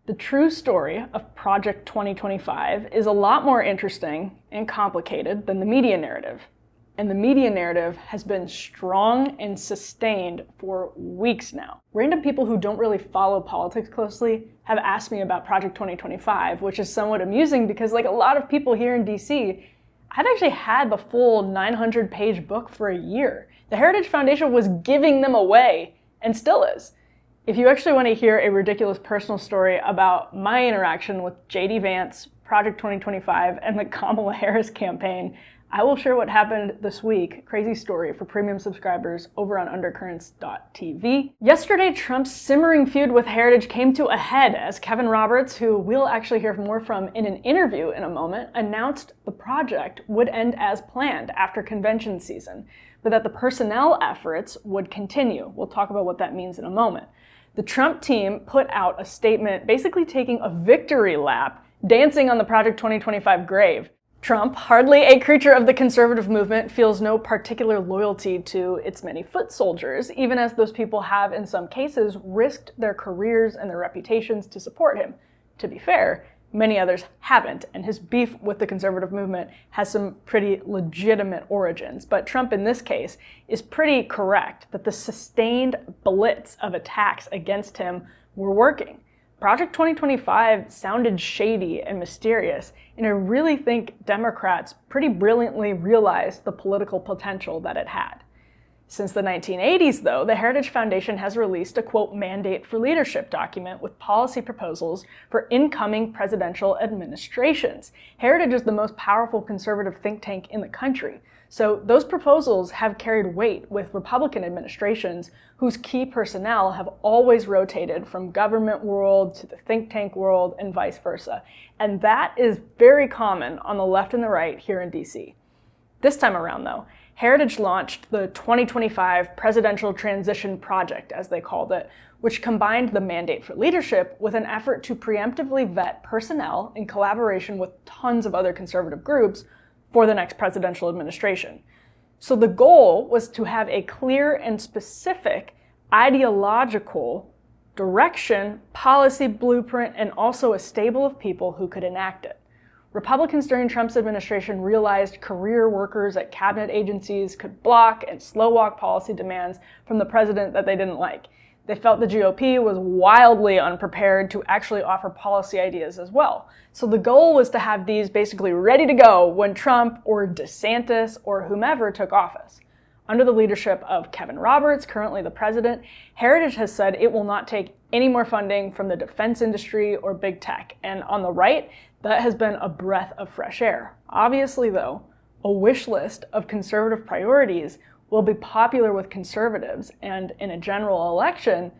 The true story of Project 2025 is a lot more interesting and complicated than the media narrative. And the media narrative has been strong and sustained for weeks now. Random people who don't really follow politics closely have asked me about Project 2025, which is somewhat amusing because, like a lot of people here in DC, I've actually had the full 900-page book for a year. The Heritage Foundation was giving them away, and still is. If you actually want to hear a ridiculous personal story about my interaction with J.D. Vance, Project 2025, and the Kamala Harris campaign, I will share what happened this week, crazy story for premium subscribers over on undercurrents.tv. Yesterday, Trump's simmering feud with Heritage came to a head as Kevin Roberts, who we'll actually hear more from in an interview in a moment, announced the project would end as planned after convention season, but that the personnel efforts would continue. We'll talk about what that means in a moment. The Trump team put out a statement basically taking a victory lap, dancing on the Project 2025 grave. Trump, hardly a creature of the conservative movement, feels no particular loyalty to its many foot soldiers, even as those people have, in some cases, risked their careers and their reputations to support him. To be fair, many others haven't, and his beef with the conservative movement has some pretty legitimate origins. But Trump, in this case, is pretty correct that the sustained blitz of attacks against him were working. Project 2025 sounded shady and mysterious, and I really think Democrats pretty brilliantly realized the political potential that it had. Since the 1980s, though, the Heritage Foundation has released a, quote, mandate for leadership document with policy proposals for incoming presidential administrations. Heritage is the most powerful conservative think tank in the country. So those proposals have carried weight with Republican administrations whose key personnel have always rotated from government world to the think tank world and vice versa. And that is very common on the left and the right here in DC. This time around, though, Heritage launched the 2025 Presidential Transition Project, as they called it, which combined the mandate for leadership with an effort to preemptively vet personnel in collaboration with tons of other conservative groups for the next presidential administration. So the goal was to have a clear and specific ideological direction, policy blueprint, and also a stable of people who could enact it. Republicans during Trump's administration realized career workers at cabinet agencies could block and slow walk policy demands from the president that they didn't like. They felt the GOP was wildly unprepared to actually offer policy ideas as well. So the goal was to have these basically ready to go when Trump or DeSantis or whomever took office. Under the leadership of Kevin Roberts, currently the president, Heritage has said it will not take any more funding from the defense industry or big tech. And on the right, that has been a breath of fresh air. Obviously, though, a wish list of conservative priorities will be popular with conservatives and, in a general election,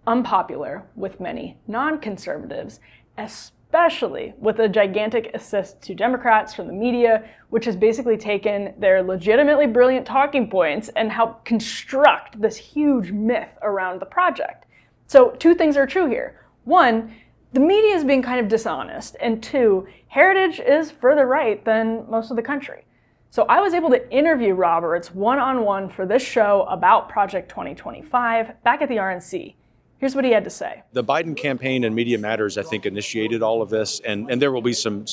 unpopular with many non-conservatives, especially with a gigantic assist to Democrats from the media, which has basically taken their legitimately brilliant talking points and helped construct this huge myth around the project. So two things are true here. One, the media is being kind of dishonest, and two, Heritage is further right than most of the country. So I was able to interview Roberts one-on-one for this show about Project 2025 back at the RNC. Here's what he had to say. The Biden campaign and Media Matters, I think, initiated all of this, and there will be some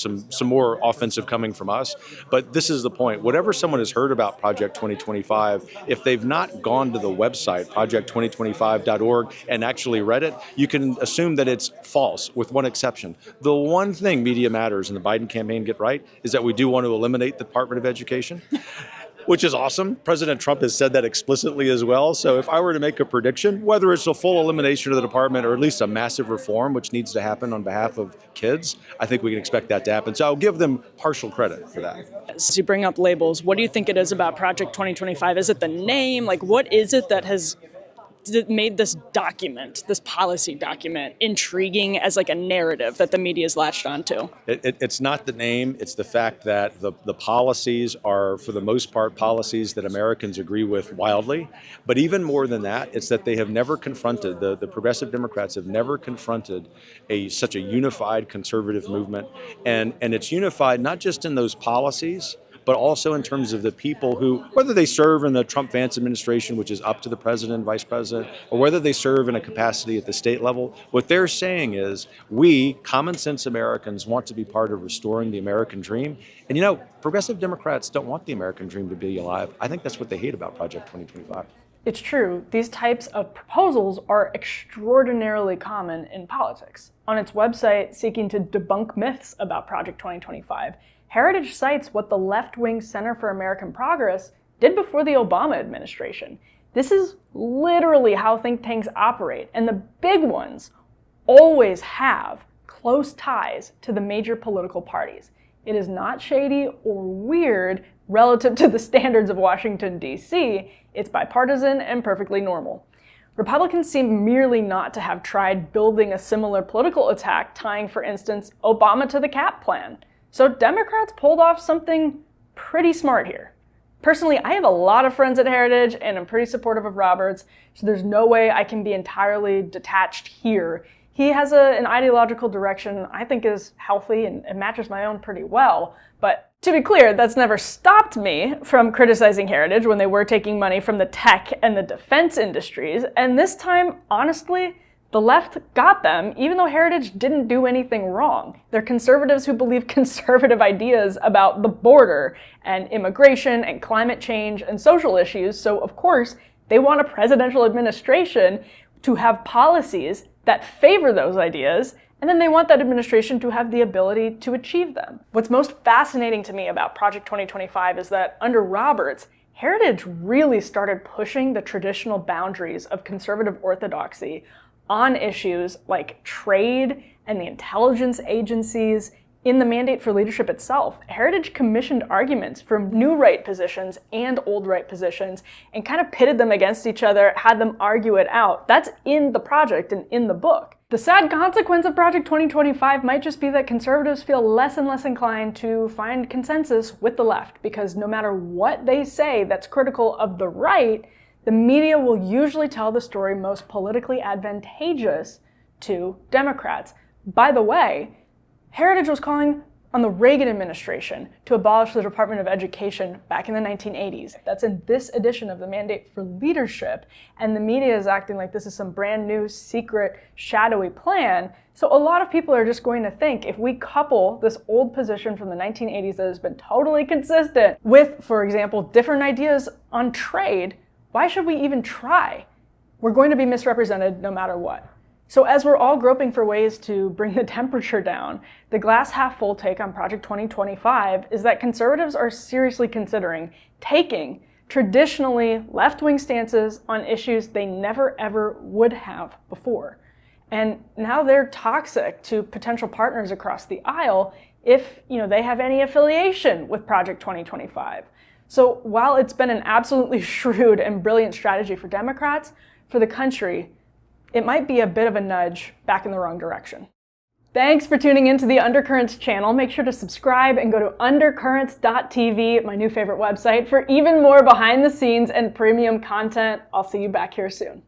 more offensive coming from us. But this is the point. Whatever someone has heard about Project 2025, if they've not gone to the website, project2025.org, and actually read it, you can assume that it's false, with one exception. The one thing Media Matters and the Biden campaign get right is that we do want to eliminate the Department of Education. Which is awesome. President Trump has said that explicitly as well. So if I were to make a prediction, whether it's a full elimination of the department or at least a massive reform, which needs to happen on behalf of kids, I think we can expect that to happen. So I'll give them partial credit for that. As you bring up labels, what do you think it is about Project 2025? Is it the name? Like, what is it that has made this document, this policy document, intriguing as like a narrative that the media's latched onto? It's not the name, it's the fact that the policies are, for the most part, policies that Americans agree with wildly. But even more than that, it's that they have never confronted, the progressive Democrats have never confronted such a unified conservative movement. And it's unified not just in those policies, but also in terms of the people who, whether they serve in the Trump-Vance administration, which is up to the president, vice president, or whether they serve in a capacity at the state level, what they're saying is, we, common sense Americans, want to be part of restoring the American dream. And progressive Democrats don't want the American dream to be alive. I think that's what they hate about Project 2025. It's true, these types of proposals are extraordinarily common in politics. On its website, seeking to debunk myths about Project 2025, Heritage cites what the left-wing Center for American Progress did before the Obama administration. This is literally how think tanks operate, and the big ones always have close ties to the major political parties. It is not shady or weird relative to the standards of Washington, D.C., it's bipartisan and perfectly normal. Republicans seem merely not to have tried building a similar political attack tying, for instance, Obama to the CAP plan. So Democrats pulled off something pretty smart here. Personally, I have a lot of friends at Heritage and I'm pretty supportive of Roberts, so there's no way I can be entirely detached here. He has an ideological direction I think is healthy and matches my own pretty well, but to be clear, that's never stopped me from criticizing Heritage when they were taking money from the tech and the defense industries, and this time, honestly, the left got them, even though Heritage didn't do anything wrong. They're conservatives who believe conservative ideas about the border and immigration and climate change and social issues, so of course, they want a presidential administration to have policies that favor those ideas, and then they want that administration to have the ability to achieve them. What's most fascinating to me about Project 2025 is that under Roberts, Heritage really started pushing the traditional boundaries of conservative orthodoxy on issues like trade and the intelligence agencies. In the mandate for leadership itself, Heritage commissioned arguments from new right positions and old right positions and kind of pitted them against each other, had them argue it out. That's in the project and in the book. The sad consequence of Project 2025 might just be that conservatives feel less and less inclined to find consensus with the left, because no matter what they say that's critical of the right, the media will usually tell the story most politically advantageous to Democrats. By the way, Heritage was calling on the Reagan administration to abolish the Department of Education back in the 1980s. That's in this edition of the Mandate for Leadership, and the media is acting like this is some brand new, secret, shadowy plan. So a lot of people are just going to think, if we couple this old position from the 1980s that has been totally consistent with, for example, different ideas on trade, why should we even try? We're going to be misrepresented no matter what. So as we're all groping for ways to bring the temperature down, the glass half full take on Project 2025 is that conservatives are seriously considering taking traditionally left-wing stances on issues they never ever would have before. And now they're toxic to potential partners across the aisle if they have any affiliation with Project 2025. So while it's been an absolutely shrewd and brilliant strategy for Democrats, for the country, it might be a bit of a nudge back in the wrong direction. Thanks for tuning into the Undercurrents channel. Make sure to subscribe and go to undercurrents.tv, my new favorite website, for even more behind the scenes and premium content. I'll see you back here soon.